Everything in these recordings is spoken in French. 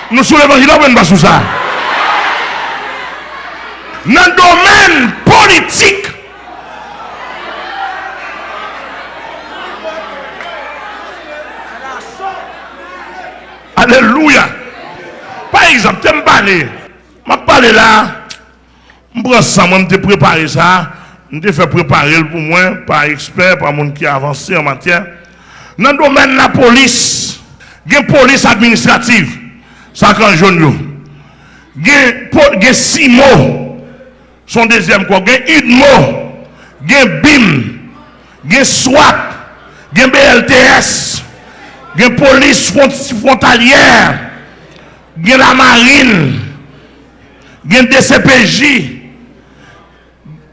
Nous sommes l'évangile, on va sous ça. Dans le domaine politique, alléluia. Par exemple, tu me parler. Je parle là. Je prends ça, je préparé ça. Je fais préparer pour moi, par expert, par monde qui a avancé en matière. Dans le domaine de la police, il y a une police administrative. Ça quand jaune. Il y a 6 mots. Son deuxième quoi. Il y a une mot. Il y a BIM. Il y a SWAT. Il y a BLTS. Il y a police frontalière. Il y a la marine. Il y a DCPJ.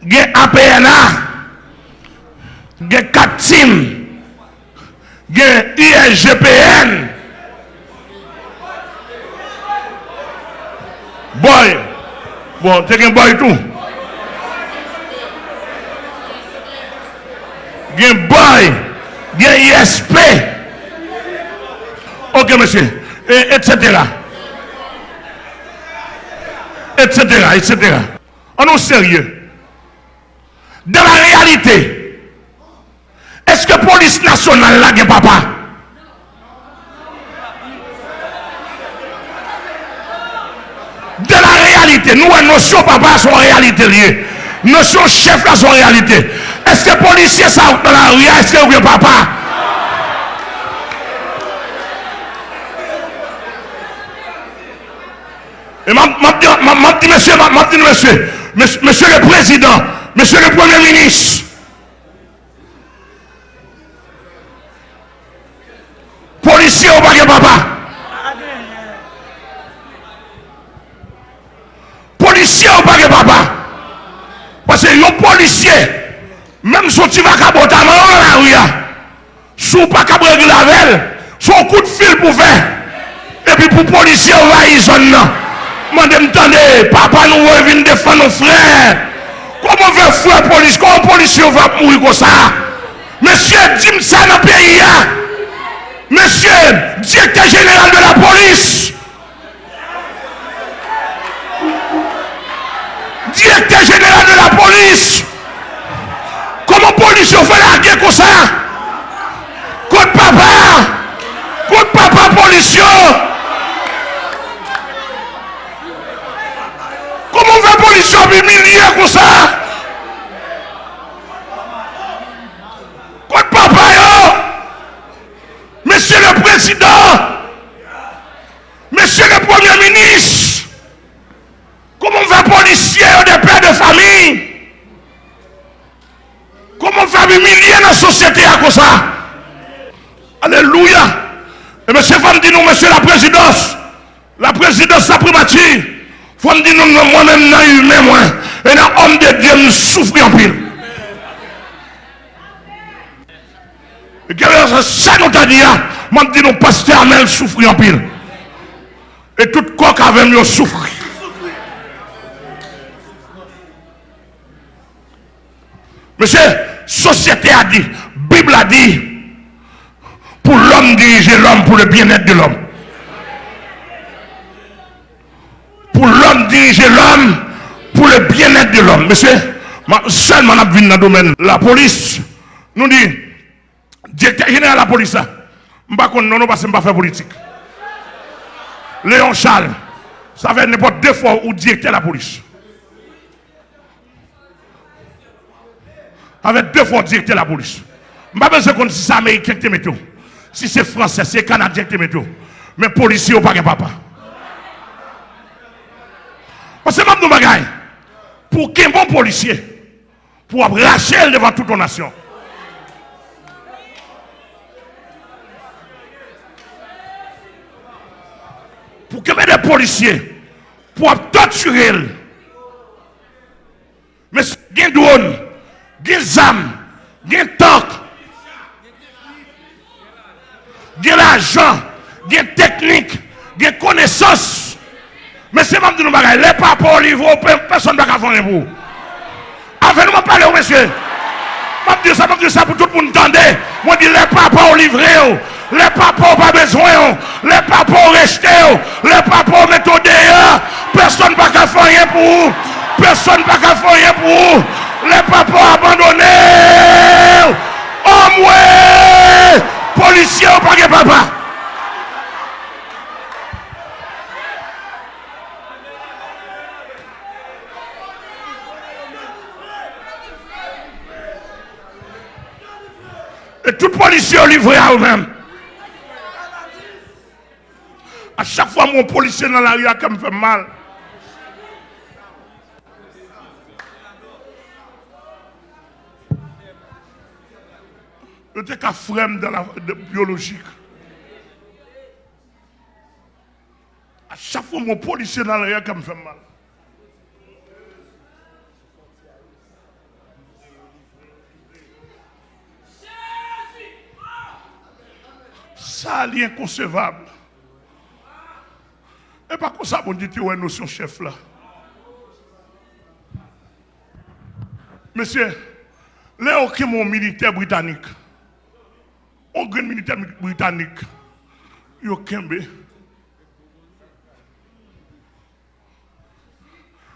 Il y a APNA. Il y a 4 teams. Il y a ISGPN. Boy. Bon, tu as un boy tout. Il y a un boy. Il y a ISP. Ok, monsieur. Etc. Etc. On est sérieux. Dans la réalité, est-ce que la police nationale là, a papa? Dans la réalité, nous, notion papa sont en réalité liées. Notion chef là sont en réalité. Est-ce que les policiers sont dans la rue? Est-ce que vous papa? Et m'a dit monsieur le président, monsieur le premier ministre, policier ou pas papa? Policier ou pas papa? Parce que les policiers, même si tu vas caboter dans la rue, si tu ne vas pas régler la veille, son coup de fil pour faire. Et puis pour policier, on va y zone. M'entendez, papa nous vient défendre nos frères. Comment on veut frère police? Comment policier va mourir comme ça? Monsieur, dis-moi ça dans le pays. Monsieur, directeur général de la police. Directeur général de la police. Comment policier fait la guerre comme ça? Côte papa policier. Comment on fait policier humilié comme ça? Côte papa yo. Monsieur le président. Monsieur le premier ministre. Comment on fait policier des pères de famille? Comment on fait humilier dans la société comme ça? Alléluia. Et monsieur va me dire nous, monsieur la présidence, la primature, faut me dire nous, moi-même, dans humain, moi, et dans homme de Dieu, nous souffrons en pile. Et que ça nous t'a dit, moi, me dit nous, pasteur Amel souffre en pile. Et tout coq avec nous souffre. Monsieur, société a dit, Bible a dit, pour l'homme diriger l'homme pour le bien-être de l'homme. Pour l'homme diriger l'homme pour le bien-être de l'homme. Monsieur, seulement on a vu dans le domaine. La police nous dit, directeur général de la police, je ne sais pas non parce que je ne pas faire politique. Léon Charles, ça fait n'importe 2 fois ou directeur de la police. Avec 2 fois directeur de la police. Je ne sais pas besoin si c'est américain qui te met. Si c'est français, c'est canadien qui te met. Mais policier ou pas papa. Parce que je pour qu'un bon policier, pour racher devant toute la nation. Pour que des policiers, pour torturer. Mais il y a des drones, il y a des armes, il y a des tanks, il y a l'argent, il y a des techniques, il y a des connaissances. Mais c'est même de nous bagaille. Les papas au livre, personne ne va faire pour. Avec nous, parler, monsieur. Je dis ça pour tout le monde entendre. Moi, je dis les papas au livre. Les papas pas besoin. Les papas restés. Les papas mettent au dehors. Personne n'a qu'à faire rien pour vous. Personne n'a qu'à faire rien pour vous. Les papas abandonnés. Oh ouais. Policiers ou pas que papa. Et tout policier est livré à eux-mêmes. À chaque fois, mon policier dans la rue, ça me fait mal. Je suis qu'à frère dans la biologique. À chaque fois, mon policier dans la rue, ça me fait mal. Ça, c'est inconcevable. Et pas comme ça, bon Dieu, tu as une notion chef là. Monsieur, là, aucun mon militaire britannique, un grand militaire britannique, il y a Kembe.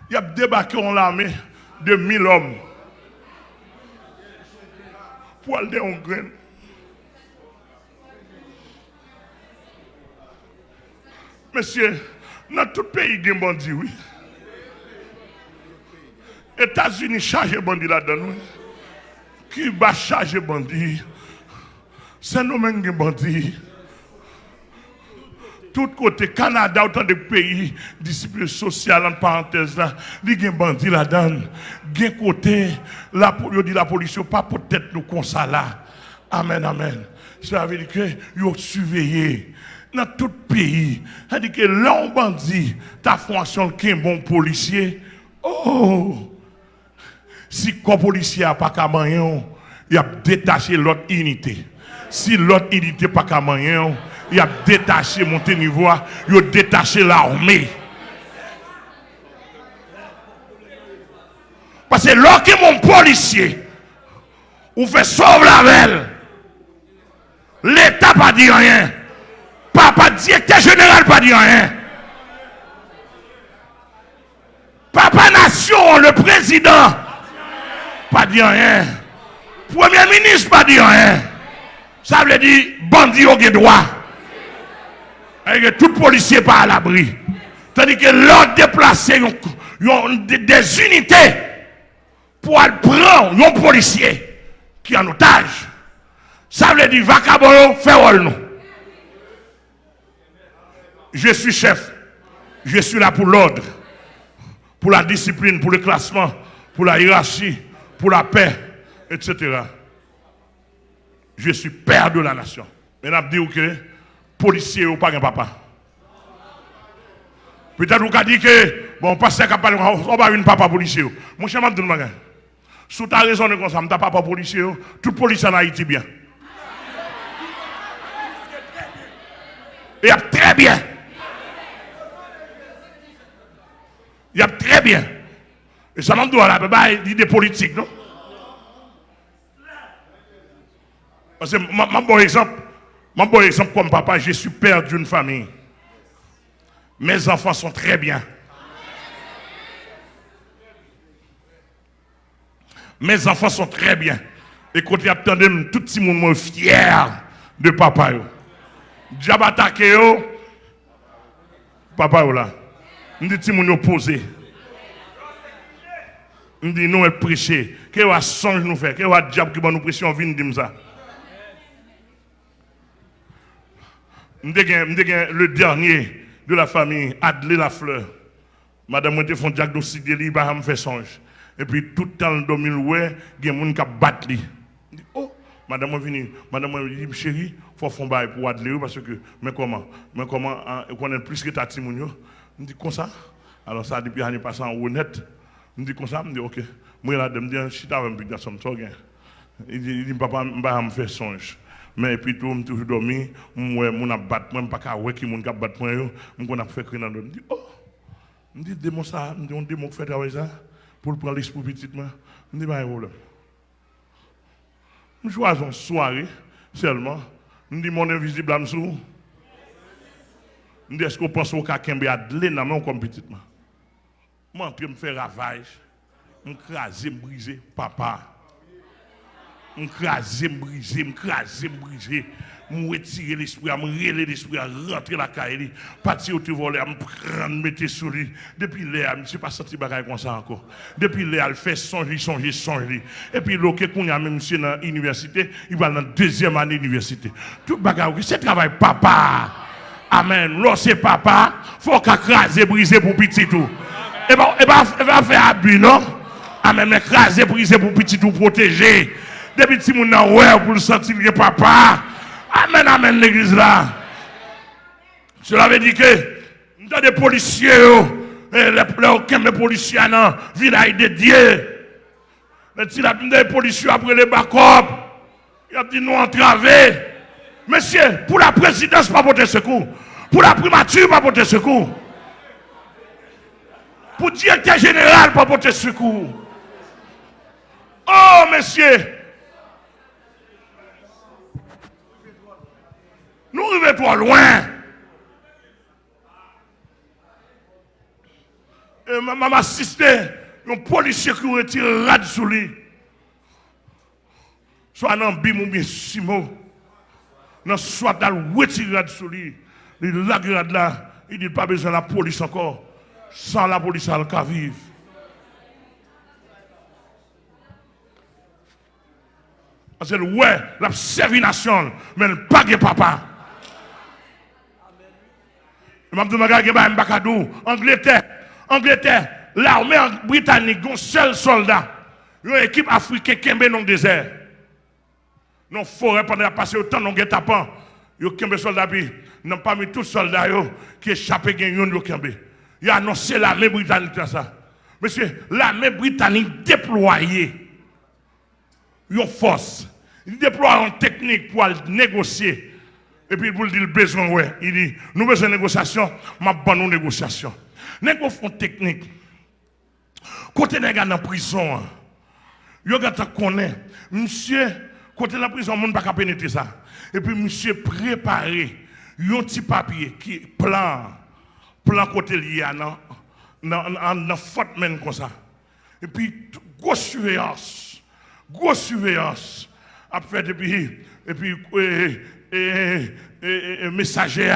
Il a débarqué en l'armée de 1000 hommes pour aller en graine. Monsieur, dans tout pays, il y a des bandits, oui. États-Unis chargent les bandits là-dedans, oui. Cuba charge les bandits. Saint-Domingue des bandits. Tout côté, Canada, autant de pays, discipline sociale, en parenthèse, là, il y a des bandits là-dedans. Il y a côté, la police, pas peut-être nous comme ça là. Amen, amen. Ça veut dire que vous surveillez. Dans tout pays, c'est-à-dire que l'homme bandit, ta formation qui est un bon policier, oh, si le policier n'a pas qu'à moyen, il a détaché l'autre unité. Si l'autre unité n'a pas qu'à moyen, il a détaché, monté niveau, il a détaché l'armée. Parce que lorsque mon policier, ou fait sauver la velle, l'État n'a pas dit rien. Papa directeur général pas dit rien. Papa nation, le président, pas dit rien. Premier ministre pas dit rien. Ça veut dire bandit au droit. Et tout policier pas à l'abri. Tandis que l'ordre déplacé des unités pour prendre un policier qui est en otage. Ça veut dire vacabolo fait rôle nous. Je suis chef. Je suis là pour l'ordre, pour la discipline, pour le classement, pour la hiérarchie, pour la paix, etc. Je suis père de la nation. Mais on dit que policier ou pas un papa. Peut-être vous avez dit que bon, passer on va une papa policier. Mon cher m'a dit sous ta raison de comme ça, m'ta papa policier, tout policier en Haïti bien. Et très bien. Il y a très bien. Et ça m'a dit là, l'idée politique, non? Parce que mon bon exemple comme papa, je suis père d'une famille. Mes enfants sont très bien. Mes enfants sont très bien. Et quand ils attendent, tout le monde est fier de papa. Diable attaqué, papa là. On dit que nous opposés. On dit nous prêcher. Qu'est-ce que songe nous fait? Qu'est-ce que diable qui va nous prêcher? On vient dire ça. On dit le dernier de la famille, Adlé Lafleur. Madame, moi, fait un diagnostic de lui, il me fait songe. Et puis tout le temps, dans le 2000, il y a des gens qui battent lui. Oh, madame, moi, dit, chérie, il faut faire un bail pour Adlé, parce que, mais comment, on connaît plus que ta Timounio. Je dis comme ça. Alors ça, depuis l'année passée, en honnête. Je dis comme ça, je dis ok. Moi, là, je me dis, je suis avec un petit garçon, il dit, papa, je me fais songe. Mais puis tout, je toujours dormi, moi, je battre, moi, je ne pas voir qui m'a battre, moi, je ne fait que dans le. Je dis, oh, je dis, démon ça, je dis, on démon fait travailler ça, pour prendre l'esprit petit, moi. Je dis, pas de problème. Je choisis une soirée seulement, Je dis mon invisible à m'sou. Je dis est-ce qu'on pense au cas qu'un adlé dans mon comme petit moi. Moi je me faire ravage, me craser, me briser papa. Me craser, me briser, me craser, me briser. Me retirer l'esprit, me relayer l'esprit, rentrer la caille, partir au voler, me prendre, mettre sur lui. Depuis là, je ne suis pas senti bagaille comme ça encore. Depuis là, elle fait songer. Et puis, l'autre qu'on a même monsieur dans l'université, il va dans la deuxième année d'université. Tout bagaille, c'est travail papa. Amen. Lorsque c'est papa, il faut qu'il crase, briser pour petit tout. Et va faire abus, non? Amen. Mais craser, briser pour petit tout, protéger. Depuis que mon ouais pour le sentir que papa. Amen, l'église là. Cela veut dire que nous avons des policiers, les policiers dans le village de Dieu. Les policiers après les backups, il a dit nous entraver. Monsieur, pour la présidence, pas porter secours. Pour la primature, pas porter secours. Pour le directeur général, pas porter secours. Oh, monsieur. Nous arrivons trop loin. Et maman assisté, un policier qui retire rad sur lui. Soit dans bim ou bien simo. Soit dans le retire rad sur lui. Il la grade là, il dit pas besoin de la police encore. Sans la police, elle va vivre. Parce que ouais, la servi-nation, mais elle pas de papa. Angleterre, l'armée britannique, un seul soldat, une équipe africaine qui est dans le désert. Dans la forêt, pendant la passer autant dans le guet-apens, il y a des soldats, non pas mis tous les soldats qui échappent, il a annoncé l'armée britannique dans ça. Monsieur, l'armée britannique déployée, une force, il déploie une technique pour négocier. Et puis, il dit le besoin, ouais. Il dit, nous besoin de négociation, ma bonne négociation. Négociation technique. Côté des gars dans la prison, il y a des gens qui connaissent. Monsieur, côté de la prison, on ne peut pas pénétrer ça. Et puis, monsieur, préparé, un petit papier qui plan côté lié dans faute même comme ça. Et puis, grosse surveillance. Après, et puis, messager,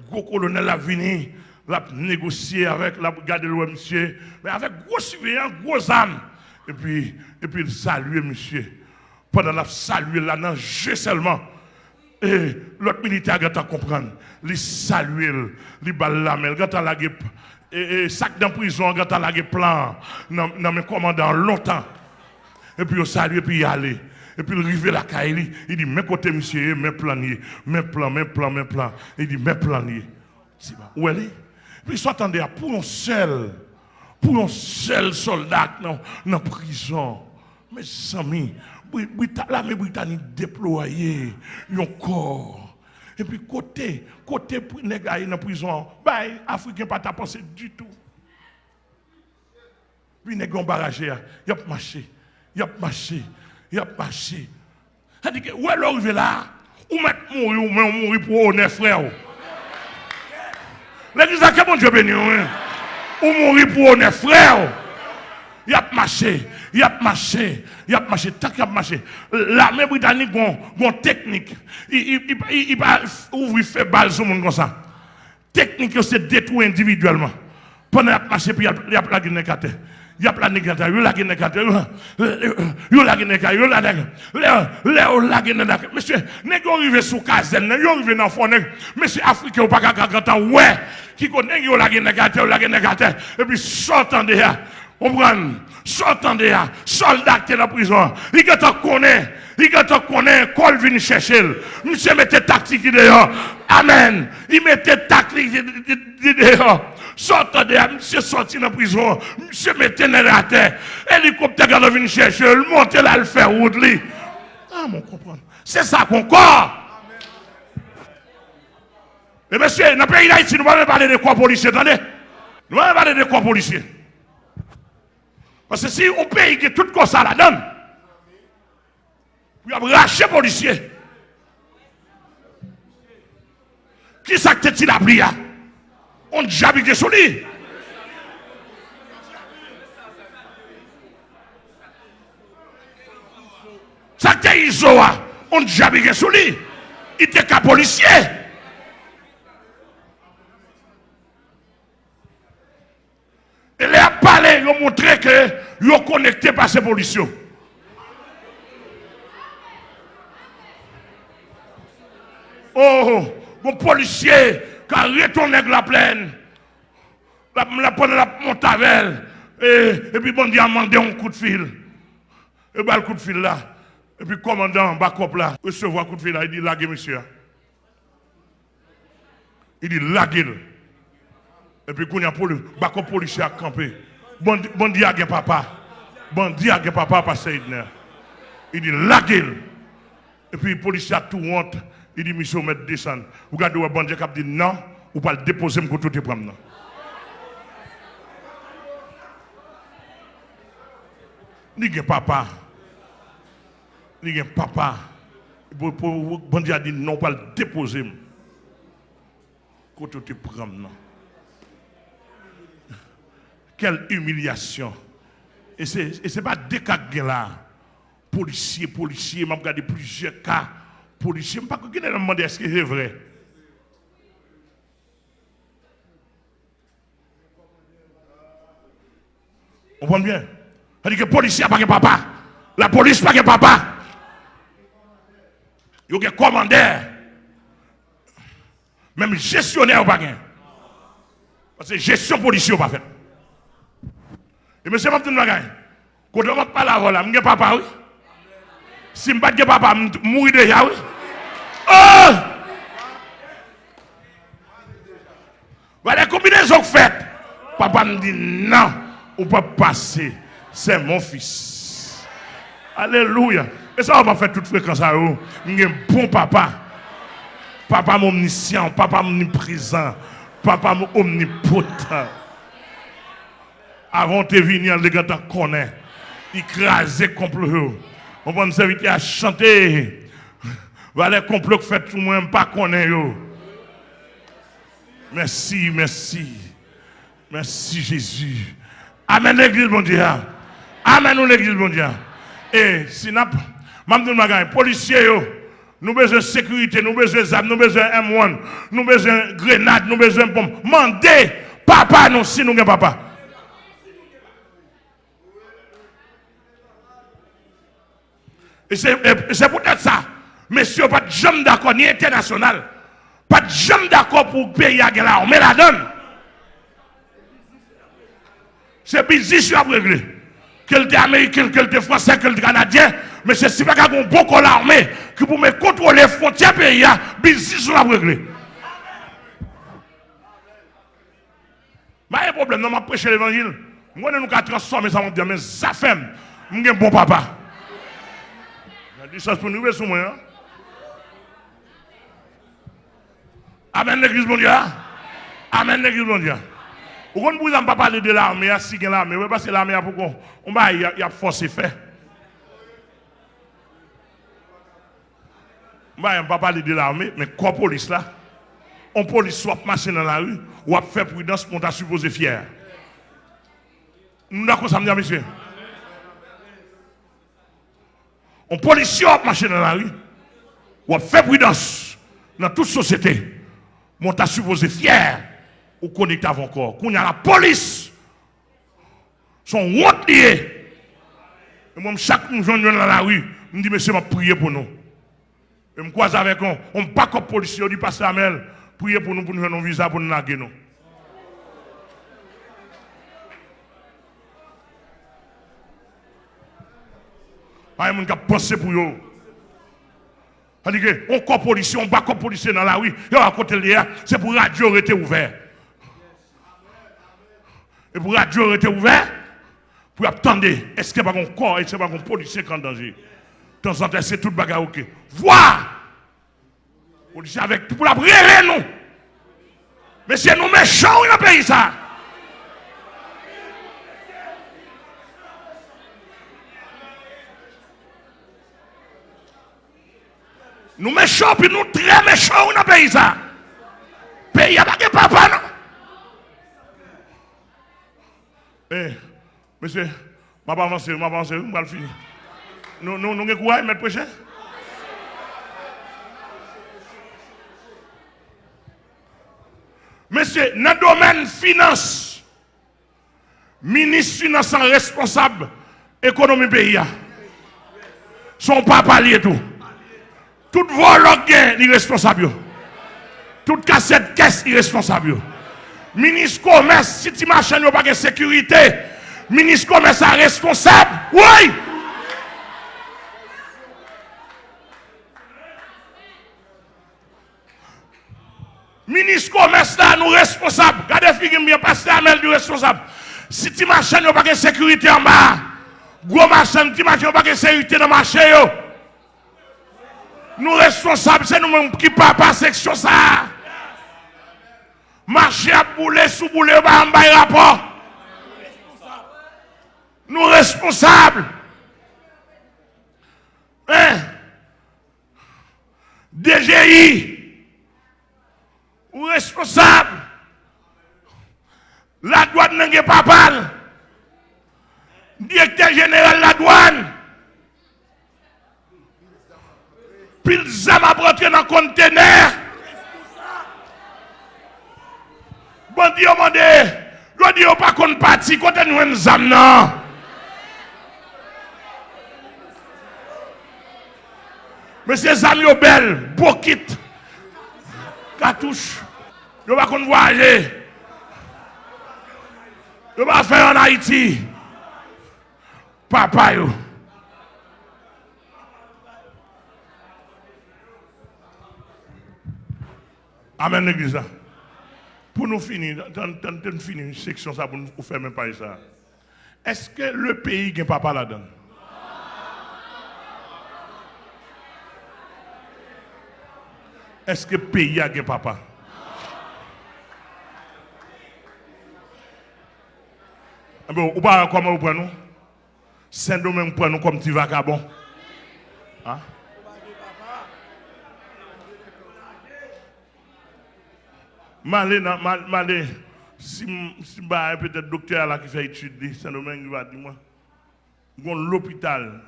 gros colonel a venu, l'a négocié avec la brigade de l'OM, monsieur, mais avec gros surveillant, gros âme. Et puis il salue monsieur. Pendant la saluer là, non, je seulement. Et l'autre militaire a comprendre. Il salue, il balle la main, il a la sac dans prison, il a la plan, dans mes commandants longtemps. Et puis il salue, et puis il allait. Et puis il arrive la caille, il dit, mes côtés, monsieur, mes planiers, mes plans. Il dit, mes planiers. Où elle est? Puis il s'attendait pour un seul soldat dans la prison. Mes amis, l'armée britannique déployée, un corps. Et puis côté nèg dans la prison, les Africains pas pensé du tout. Puis nèg ont barragé, il a marché. C'est-à-dire que, où est l'arrivée là? Ou mourir pour honneur frère? L'église a que bon Dieu béni. Ou mourir pour honneur frère? Il a marché. Tant qu'il a marché. L'armée britannique a une technique. Il va ouvrir fait balle sur le monde comme ça. Technique, c'est détruire individuellement. Pendant qu'il a marché, puis il y a la Guinée. Il y a plein de gens monsieur, n'est pas arrivé sous Kazen, n'est pas arrivé dans le fond, monsieur Africain ou pas qu'à ouais, qui connaît la Guinée, et puis sortant de là, sortant de là, soldat qui est dans la prison, il connaît, Col vient chercher, monsieur mettait tactique dehors, amen, il mettait tactique dehors. Sortant de là, monsieur sorti dans la prison, monsieur mettait dans la terre, hélicoptère qui vient chercher, il monte là, il fait route. Ah, mon comprendre. C'est ça qu'on corps. Et monsieur, dans le pays d'Haïti, nous ne pouvons pas parler de quoi policiers, attendez. Nous ne pouvons pas parler de quoi policiers. Parce que si on pays qui tout comme ça la donne, vous avez racheté policiers. Qui ça que tu l'as pris? On diable sur lui. Ça que tu on diable sur lui. Il était qu'un policier. Et les a parlé, ils ont montré que ils ont connecté par ces policiers. Oh, mon policier, qui a retourné avec la plaine, la Montavel, et puis bon, il a demandé un coup de fil. Et bien, le coup de fil là, et puis commandant, backup là, recevoir un coup de fil là, il dit laguez, monsieur. Il dit laguez. Et puis, quand il y a le backup policier à camper, bandi a papa. Bandi a papa par Seydner. Il dit laguez. Et puis, le policier a tout honte. Il dit, monsieur, on met descendre. Vous regardez, le bandit qui dit non, ou pas le déposer, je vais tout prendre. Il y a papa. Il y a papa. Le bandit a dit non, pas le déposer. Quand tu te prends. Quelle humiliation. Et ce n'est pas des cas là. Policier, je vais regarder plusieurs cas. Policier, je ne sais pas qui est demandé est-ce que c'est vrai. On comprend bien? C'est-à-dire que le policier n'a pas de papa. La police n'a pas de papa. Il y a un commandeur. Même gestionnaire n'a pas. Parce que gestion policière n'a pas fait. Et monsieur Mabdou Nagay, quand on ne parle pas là, je ne papa, oui. Si je ne pas papa, je mourir déjà, oui. Oh! Voilà, combinaison faite. Papa me dit non, on ne peut pas passer. C'est mon fils. Alléluia. Et ça, on va faire toute fréquence à eux. Je suis un bon papa. Papa omniscient, papa omniprésent, papa omnipotent. Avant de venir, les gars t'en connaissent. Écrasé complot. On va nous inviter à chanter. Voilà le complot que fait tout le monde pas connaître. Merci, merci. Merci Jésus. Amen l'église mondiale. Amen l'église mondiale. Et si nous avons policiers, nous avons besoin de sécurité, nous avons besoin d'armes, nous avons besoin de M1, nous avons besoin de grenades, nous avons besoin de bombes. Mandez papa nous si nous avons papa. Et c'est peut-être ça. Messieurs, pas de jamais d'accord, ni international. Pas de jamais d'accord pour le pays à l'armée la donne. C'est business à régler. Qu'elle était américain, qu'elle était français, qu'elle était canadien. Mais c'est si pas qu'on a beaucoup l'armée qui pour me contrôler les frontières pays, business à régler. Mais il y a un problème, non, je prêche l'évangile. Moi, nous avons transformé ça, mais ça fait, je suis un bon papa. Je dis ça pour nous, sur moi. Amen l'église mondiale. Amen l'église mondiale. Pourquoi nous ne pas parler de l'armée, si l'armée, parce que l'armée, pourquoi il y a force et fait. On ne va pas parler de l'armée, mais quoi police là? On police soit marcher dans la rue, ou a fait prudence pour t'a supposé fier. Nous d'accord ça me dit, monsieur? On policier a marché dans la rue, ou a fait prudence dans toute société. On t'a supposé fier ou connecté avant encore. Quand il y a la police, sont honte liés. Et moi, chaque jour dans la rue, je me dis, monsieur, je vais prier pour nous. Et je me croise avec eux, on ne pas comme policier, on dit, pasteur Amel, priez pour nous faire nos visas, pour nous naguer nous. Il y a des gens qui pensent pour eux. C'est-à-dire qu'on corps policier, on bat comme policier dans la rue, et à côté de là, c'est pour la radio rester ouvert. Et pour la radio rester ouvert, pour attendre, est-ce qu'il n'y a pas un corps, est-ce qu'il n'y a pas un policier qui est en danger? De temps en temps, c'est tout le bagage, ok. Voir! Policier avec tout pour la brûler, nous. Mais c'est nous méchants dans le pays, ça. Nous méchants, puis nous très méchants dans le pays, ça. Pays a pas de papa, non? Eh, monsieur, je vais avancer, je vais finir. Nous avons courage, mettre prochain. Monsieur, dans le domaine finance, ministre finance responsable, économie pays, son papa lié tout. Tout vol est irresponsable. Toute cassette caisse irresponsable. Ministre commerce, si tu marches pas de sécurité, ministre commerce est responsable. Oui! Ministre commerce là, nous responsables. Regardez, figure bien, pasteur Amel du responsable. Si tu marches pas de sécurité en bas, gros marchand, tu marches pas de sécurité dans le marché. Nous responsables, c'est nous-mêmes qui parlons par section ça. Marché à bouler, sous bouler, en bas rapport. Nous responsables. Hein? DGI. Ou responsable. La douane n'est pas mal. Directeur général de la douane. Pile zam a rentré dans le conteneur. Bon Dieu, mon Dieu. Je dis pas qu'on parti, quand nous avons zam non. Mais ces zam yo belle, bokit, cartouche. Je pas qu'on voyager. Je pas faire en Haïti. Papa yo. Amen l'église. Pour nous finir, finir une section ça pour nous faire même pas ça. Est-ce que le pays n'a papa là-dedans? Est-ce que le pays a un papa? Bon, ou pas comment vous prenez nous? Saint-Domingue prend nous comme petit vagabond. Hein? Malé, si peut-être docteur là qui fait étude, Saint-Domingue va dire moi, l'hôpital,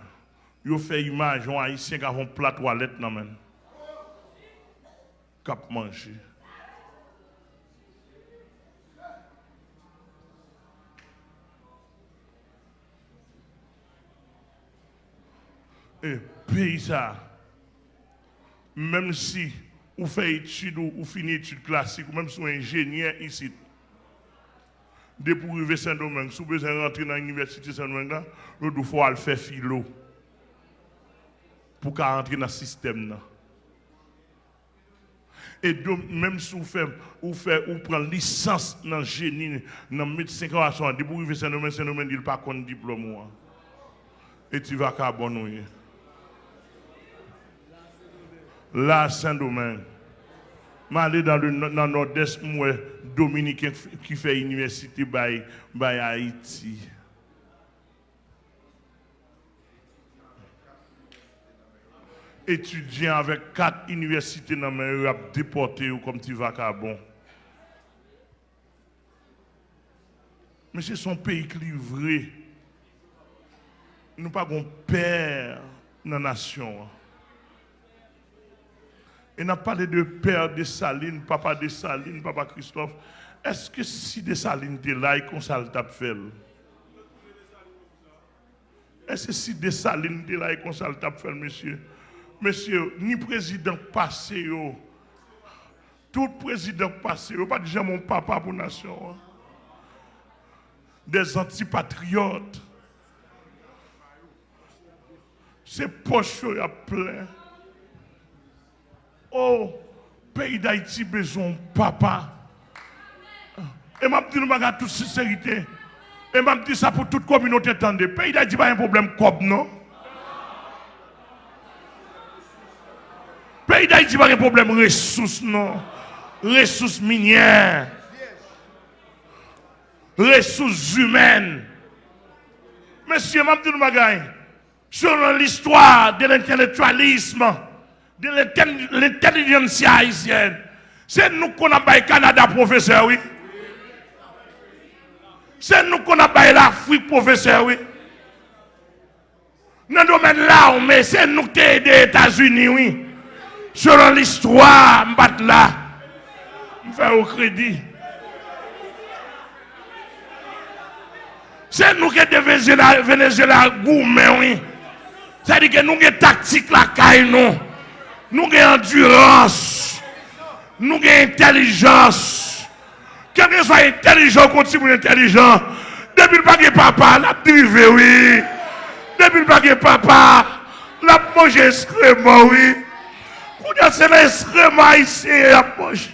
il fait image, un haïtien qui a un plat toilette dans men. Cap manger. Et pays ça, même si ou fait études ou fini études classiques, ou même si vous êtes ingénieur ici, depuis pour arriver à Saint-Domingue, si vous besoin rentrer dans l'université Saint-Domingue, il faut aller faire philo pour rentrer dans le système. Et donc, même si vous prenez licence dans le génie, dans le médecin, depuis pour arriver à Saint-Domingue, Saint-Domingue dit pas qu'on diplôme. Et tu vas carbonouiller. Là, Saint-Domingue, je suis dans le nord-est, Dominicain qui fait l'université by Haïti. Étudiant avec 4 universités dans le monde, déporté comme tu vas carbon. Mais c'est son pays qui livré. Nous n'avons pas de père dans la nation. Et n'a parlé de père de Saline, papa de Saline, papa Christophe. Est-ce que si de Saline était là, il consale t'a fait? Est-ce que si de Saline était là, il consale t'a fait, monsieur? Monsieur, ni président passé, tout président passé, pas déjà mon papa pour la nation. Des antipatriotes. C'est poche, il y a plein. Oh, pays d'Haïti besoin de papa. Et m'a dit nous avec toute sincérité. Et m'a dit ça pour toute communauté entendue. Pays d'Haïti pas un problème comme non. Pays d'Haïti pas un problème ressources non. Ressources minières. Ressources humaines. Monsieur, m'a dit nous bagaille. Sur l'histoire de l'intellectualisme, de l'intelligence haïtienne, C'est nous qu'on a baillé Canada professeur, oui. C'est nous qu'on a baillé l'Afrique professeur, oui. Dans le domaine là, mais c'est nous qui avons aidé les États-Unis, oui. Selon l'histoire, je suis là. Je fais au crédit. C'est nous qui avons Venezuela gourmet, oui. C'est-à-dire que nous avons tactique la caille, nous. Nous avons endurance. Nous avons intelligence. Quelqu'un soit intelligent, continue intelligent. Depuis le paquet papa, la privé, oui. Depuis le paquet papa, la mange excrément, oui. Quand c'est l'excrément ici, la mange.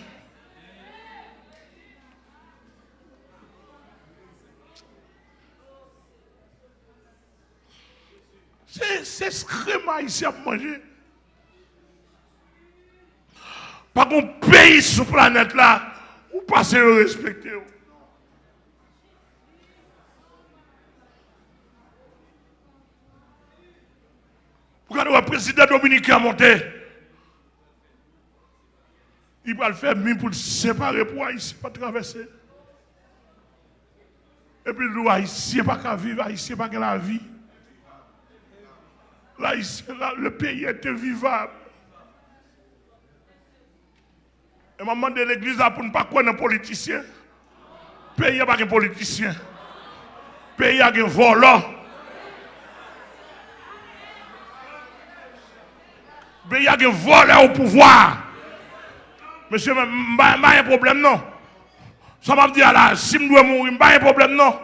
C'est excrément ici à manger. Par contre, pays sur la planète là, où passez le respecter. Regardez le président dominicain monté. Il va le faire même pour le séparer pour Haïti, pas traverser. Et puis le Haïtien pas qu'à vivre, Haïtien pas qu'à la vie. Le pays est invivable. Et maman de l'église pour ne pas connaître un politicien. Le pays n'a pas de politicien. Le pays a un volant. Le pays a un voleur au pouvoir. Monsieur, je n'ai pas un problème, non. Ça m'a dit là, si je dois mourir, je n'ai pas un problème, non.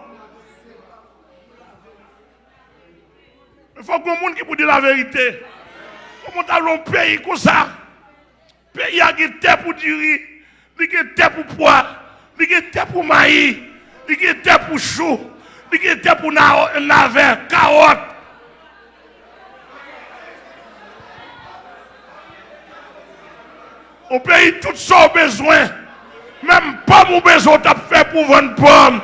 Il faut que le monde qui vous dit la vérité. Comment tu as un pays comme ça? Le pays a une terre pour du riz, il a une terre pour poids, il a une terre pour maïs, il a une terre pour chou, il a une terre pour navet, carotte. On paye tout ça au besoin. Même pas mon besoin t'as fait pour vendre pomme.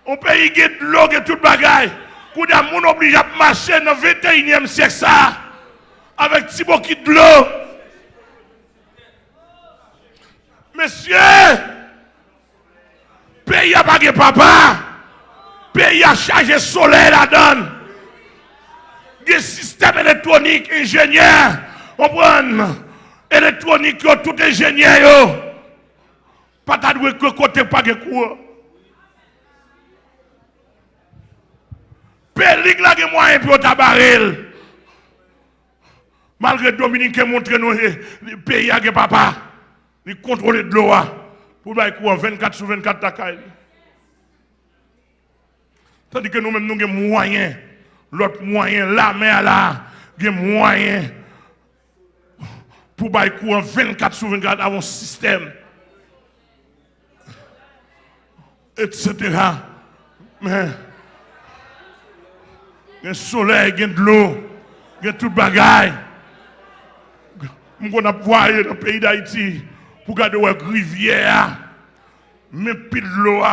On paye de l'eau et tout bagaille. Quand on est obligé de marcher dans le 21e siècle ça, avec petit bouquet de l'eau. Monsieur, pays a pas de papa, pays a chargé soleil là-dedans. Des systèmes électroniques, ingénieurs, on prend électronique, tout ingénieur, pas de que côté pas de cours. Pays là qui moyen pour tabarel. Malgré Dominique qui montre nous le pays a papa. Il contrôle de l'eau pour faire quoi 24 sur 24 tacailles. Tandis que nous-mêmes, nous avons moyens. L'autre moyen, la mer là, nous avons moyens pour faire quoi 24 sur 24 avant un système. Etc. Mais, il y a le soleil, il y a de l'eau, il y a tout le bagaille. Nous avons voyé dans le pays d'Haïti. Pour garder la rivière, mais puis de l'eau,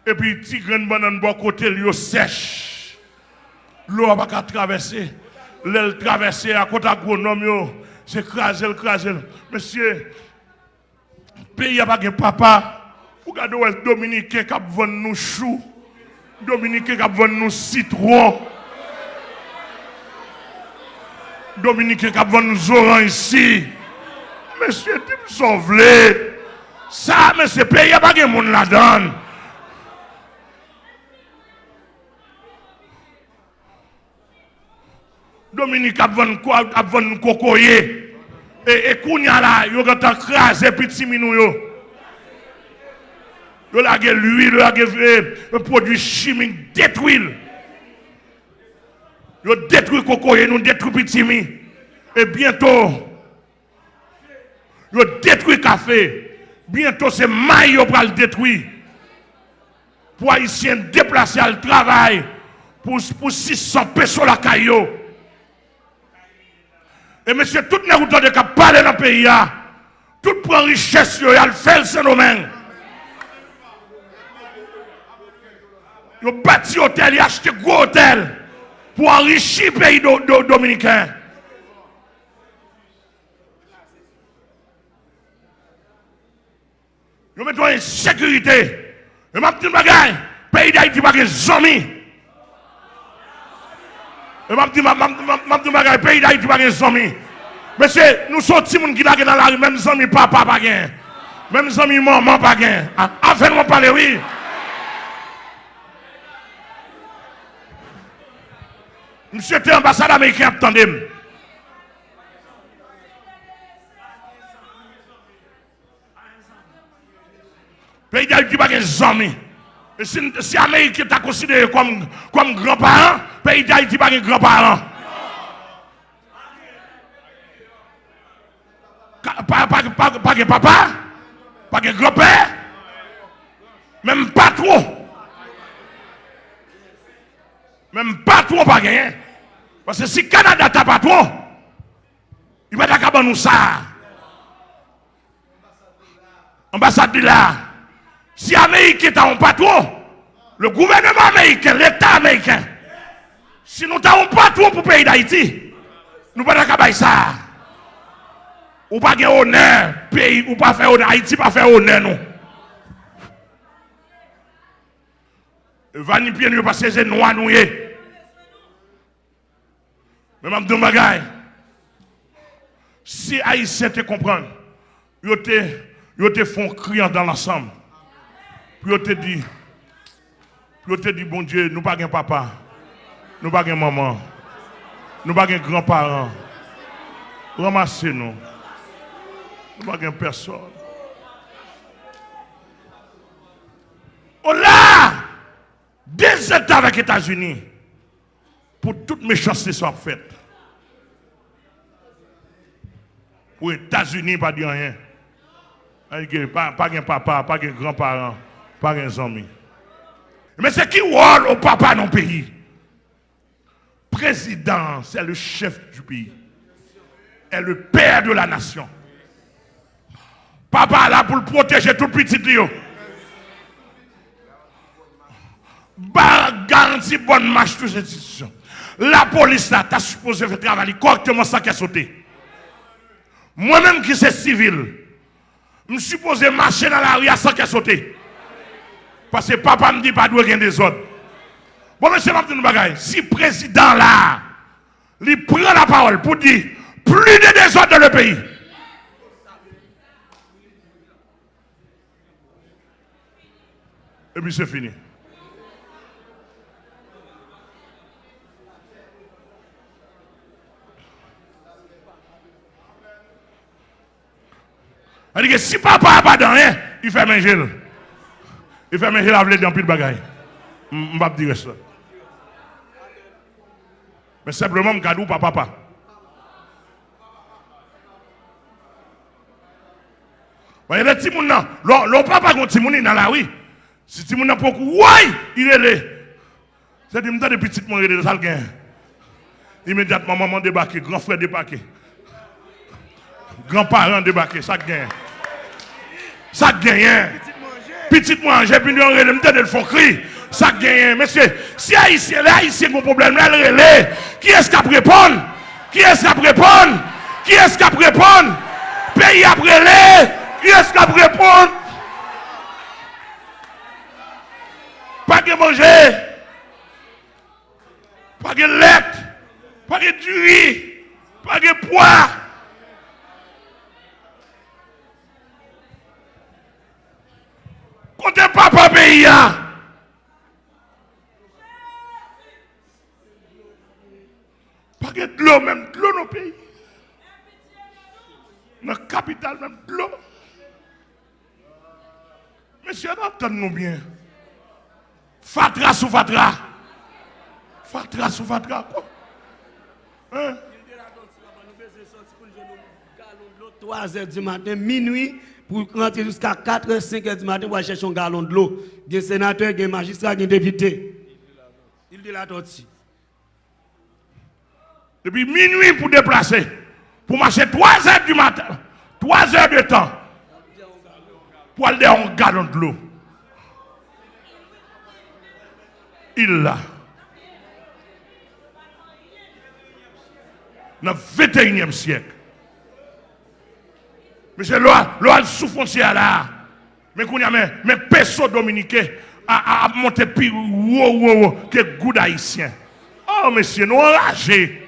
et puis petit grain de banane de côté, l'eau sèche. L'eau n'a pas traverser. L'elle traverser à côté agronome, c'est craser. Monsieur, le pays n'a pas de papa. Pour garder les Dominicains qui vendent nous choux, Dominicains qui vendent nous citron, Dominicains qui vendent nous oranges ici. Monsieur, tu me sauves. Ça, mais ce pays, il n'y a pas de monde là-dedans. Dominique a vendu quoi? A vendu cocoyer. Et Kounia là, il a crasé petit minou. Il a l'huile, il a un produit chimique détruit. Il a détruit cocoyer, nous détruit petit minou. Et bientôt, il a détruit le café. Bientôt, c'est maille qui va le détruire. Pour Haïtiens déplacer à le travail. Pour 600 personnes la caillou. Et monsieur, tout le monde qui parle dans le pays, tout prend richesse, il a fait le phénomène. Il a bâti hôtel, il a acheté gros hôtel pour enrichir le pays dominicain. Ils mettent en sécurité. Et ma petite bagaille, pays d'Haïti pas de amis. Et ma petite bagaille, pays d'Haïti pas de amis. Monsieur, nous sommes petits gens qui sont dans la rue, même amis papa pas gain. Même amis maman pas gain. Affaire parler, oui. Monsieur était ambassadeur américain, attendez. Pays d'Haïti pas des amis. Et si l'Amérique est considéré comme grand-parent, pays d'Haïti pas des grands-parents. Pas de papa, pas de grand-père, même pas trop. Même pas trop pas gagné. Parce que si le Canada n'a pas trop, il va d'accord nous ça. Ambassade de là. Si l'Amérique n'a pas trop, le gouvernement américain, l'État américain, si nous n'avons pas trop pour le pays d'Haïti, nous ne pouvons pas ça. Ou pas de honneur, pays, ou pas faire honneur, Haïti pas faire honneur, non. Vani pied nous parce que c'est noir noué. Mais je dis bagaille. Si Haïtiens te comprennent, ils te font crier dans l'ensemble. Puis ils te disent, bon Dieu, nous pas de papa, nous pas de maman, nous pas de grands-parents. Ramassez-nous. Nous pas de personne. On l'a des États avec les États-Unis pour toute méchanceté soit faite. Pour les États-Unis, pas dire rien. Pas de papa, pas de grands-parents, pas de amis. Mais c'est qui rôle au papa dans le pays? Président, c'est le chef du pays. Est le père de la nation. Papa là pour le protéger tout petit Léo. Garantie bonne marche toutes les institutions. La police là, t'as supposé faire travailler correctement sans qu'elle saute. Moi-même qui suis civil, je suis supposé marcher dans la rue sans qu'elle saute. Parce que papa me dit pas de gagner des autres. Bon, monsieur, si le président là, il prend la parole pour dire plus de désordre dans le pays. Et puis c'est fini. Elle dit que si papa n'a pas dans rien, il fait manger. Il fait manger la vlée dans plus de bagaille. Je ne vais pas dire ça. Mais simplement, je ne pas papa. Il y a des petits gens, le papa qui est dans la rue, si les petits gens pour il est là. C'est des petits petits gens qui sont là. Immédiatement, maman débarque, grand frère débarque. Grands-parents débarquent, ça gagne. Ça gagne. Petite manger, puis nous le font crier. Ça gagne. Monsieur, si Haïtien, là, Haïtien a un problème, là, relais. Qui est-ce qui a répondre? Qui est-ce qui a répondre? Qui est-ce qui a répondre? Pays a relais. Qui est-ce qui a répondre? Pas de manger. Pas de lait. Pas de riz. Pas de poids. Quand papa pays, pas de l'eau, même de l'eau dans le pays. Dans la capitale, même de l'eau. Monsieur, entendez-nous bien. Fatra sous fatra. Fatra sous fatra, quoi. Hein? 3h du matin, minuit, pour rentrer jusqu'à 4h, 5h du matin pour aller chercher un gallon de l'eau. Il y a un sénateur, il y a un magistrat, il y a un député. Il dit la tortue. Depuis minuit pour déplacer, pour marcher 3h du matin, 3h de temps, pour aller dans un gallon de l'eau. Il l'a. Dans le 21e siècle. Monsieur, l'eau sous frontière là. Mais qu'on y a mais peso dominicain a monté plus haut que goût haïtien. Oh monsieur, nous enragés.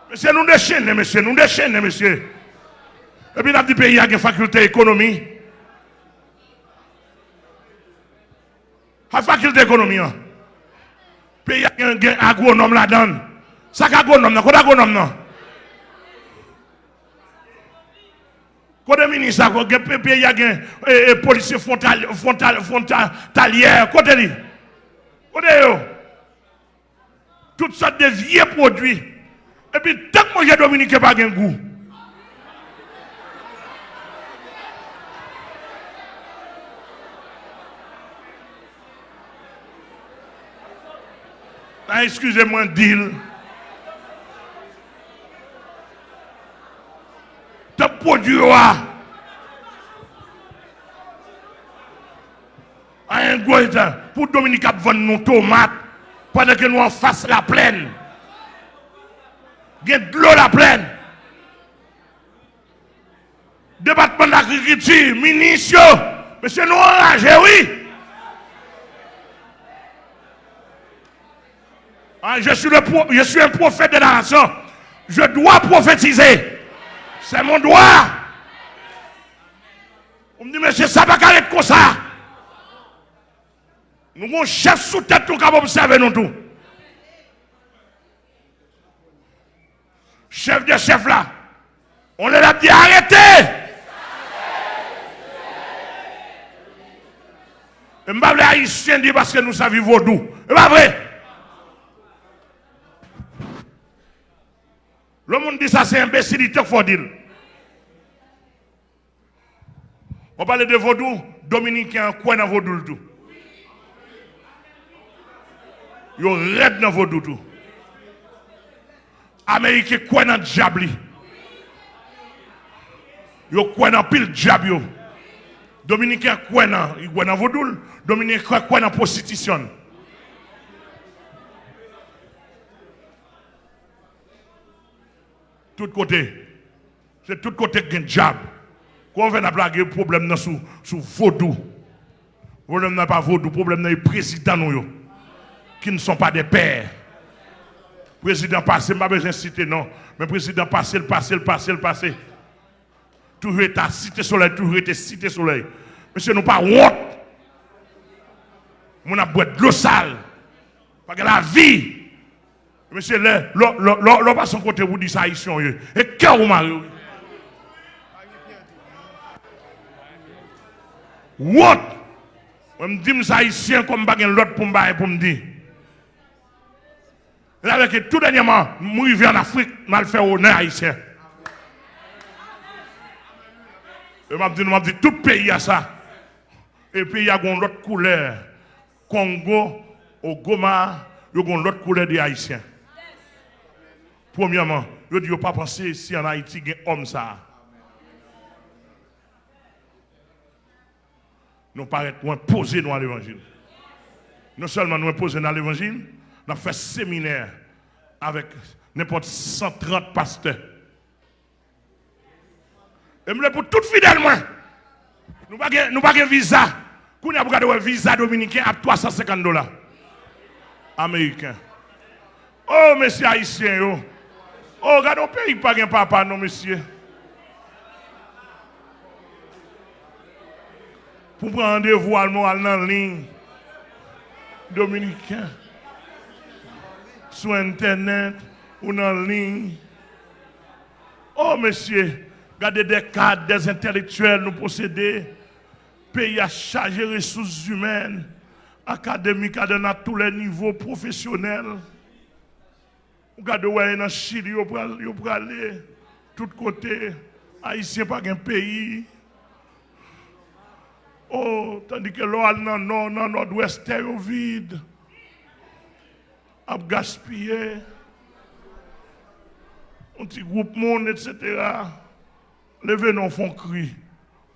Monsieur, nous déchaînons, monsieur, nous déchaînons, monsieur. Et puis, dans le pays, il y a une faculté d'économie. La faculté d'économie. Le pays, il y a un agronome là-dedans. Ça, c'est agronome, quoi agronome, non? Quoi de ministre, le pays, il y a un policier frontalier, quoi de lui? Quoi de toutes sortes de vieux produits. Et puis, tant que moi, Dominique, pas de goût. Ah, excusez-moi, deal. Te produit un gros pour Dominique a vendre nos tomates pendant que nous en face la plaine. Il y a de l'eau la plaine. Département de l'agriculture, ministre, monsieur nous enragé, oui. Ah, je suis un prophète de la nation. Je dois prophétiser. C'est mon droit. On me dit, monsieur, ça va pas être comme ça. Nous avons un chef sous tête tout capable observer nous tout. Chef de chef là. On les a dit arrêtez. Et je les haïtiens disent parce que nous savons vaudou. C'est pas vrai. Le monde dit ça, c'est imbécilité qu'il faut dire. On parle de vaudou, dominicain, quoi dans vaudou tout. Yo red dans vaudou tout. Américain, quoi dans diable. Yo quoi dans pile diable. Dominicain, quoi dans vaudou. Dominicain, quoi dans prostitution. Tout côté. C'est tout côté qui est un diable. Quand on vient à blaguer, le problème est sous vaudou. Le problème n'est pas vaudou, le problème est les présidents qui ne sont pas des pères. Le président passé, je n'ai pas besoin de citer non, mais le président passé. Toujours été cité soleil, toujours été cité soleil. Monsieur, nous pas honte. Nous avons boire de l'eau sale. Parce que la vie. Monsieur, l'on passe son côté, vous dites ça ici. Et quand vous m'avez. What? Je me dis ça ici comme je l'autre pour me dire. Là, avec tout dernièrement, je suis en Afrique, je vais faire honneur haïtien. Je m'a dit tout pays a ça. Et puis il y a une autre couleur. Congo, au Goma, il y a une autre couleur des Haïtiens. Premièrement, je ne dis pas penser si en Haïti, il y a un homme ça. Nous paraît poser dans l'évangile. Non seulement nous poser dans l'évangile, nous avons fait séminaire avec n'importe 130 pasteurs. Et nous pour tout fidèlement. Nous n'avons pas de visa. Nous avons un visa dominicain à $350. Américain. Oh, monsieur haïtien, oh. Oh, regardez, au pays, pas de papa, non, monsieur. Pour prendre rendez-vous allemand dans la ligne dominicain. Sur Internet ou dans la ligne. Oh, monsieur, regardez des cadres, des intellectuels nous posséder. Pays à charger les ressources humaines, académiques, à tous les niveaux professionnels. Regardez, ouais, dans le Chili, vous pouvez aller tout côté. Haïtien, pas un pays. Oh, tandis que l'eau dans le nord-ouest est vide. A gaspillé. Un petit groupe monde, etc. Levez nos fonds cri.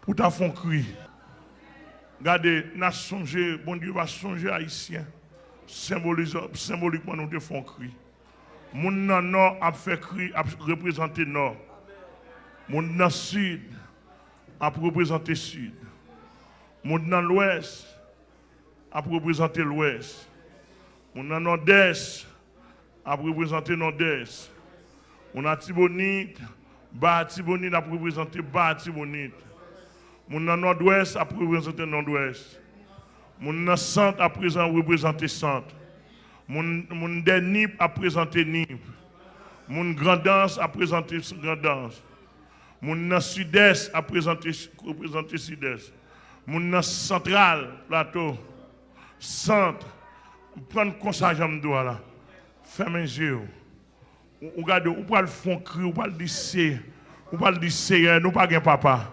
Pour ta fond cri. Regardez, nous songé, bon Dieu va songer haïtien. Symboliquement, nous te font cri. Mon nord a fait cri, a représenté nord. Mon nord sud a représenté sud. Monde dans l'ouest a représenté l'ouest. Monde dans nord-est a représenté nord-est. Monde dans Tibonite, bas Tibonite a représenté bas Tibonite. Monde dans nord-ouest a représenté nord-ouest. Monde dans centre a représenté centre. Monde des Nip a présenté Nip. Mon grandance a présenté grandance. Mon sud-est a représenté sud-est. Mon central, plateau, centre. Prendre comme ça, j'aime là. Fermez les yeux. Regardez, ou pas le fond cri, ou pas le lycée, ou pas le lycée, nous pas un papa.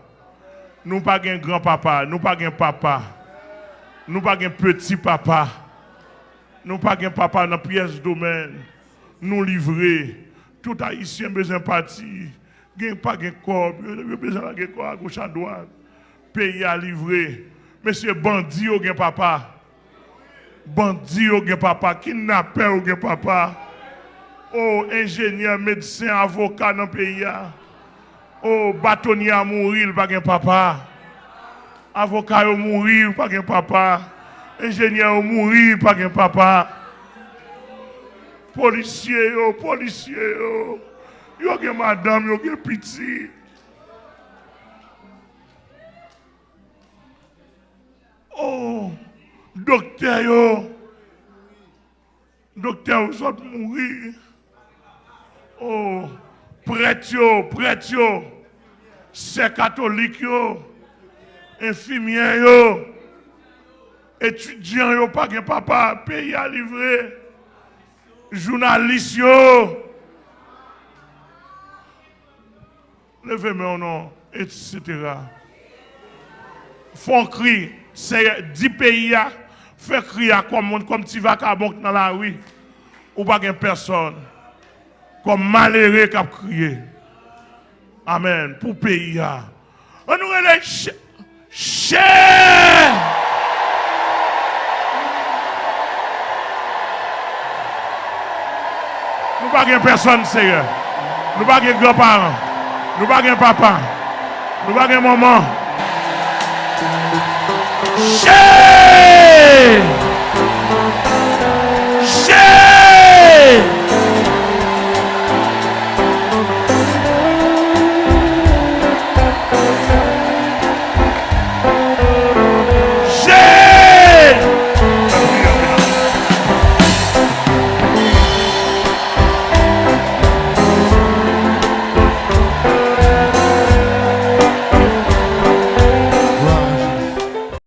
Nous pas un grand-papa, nous pas un papa. Nous pas un petit papa. Nous pas un papa dans la pièce domaine. Nous livrer. Tout haïtien besoin de partir. Il pas de corps. Il besoin de corps à gauche à droite. Pays à livrer. Monsieur bandit ou gen papa. Bandit ou gen papa. Kidnappeur ou gen papa. Oh, ingénieur, médecin, avocat dans le pays. Oh, bâtonnier à mourir, pas gen papa. Avocat à mourir, pas gen papa. Ingénieur à mourir, pas gen papa. Policier, yo gen madame, yo gen piti. Oh, docteur, vous sont mourir. Oh, prêtre, c'est catholique, infirmier, étudiant, pas gen papa, pays à livrer. Journalistes, levez-moi au nom, etc. Font cri, c'est 10 pays, fait crier comme tu vas dans la rue, ou pas de personne, comme malheureux qui a crié. Amen. Pour pays. On nous relève cher. Nous pas de personne sérieux. Nous pas de grands-parents. Nous pas de papa. Nous pas de maman. Cher.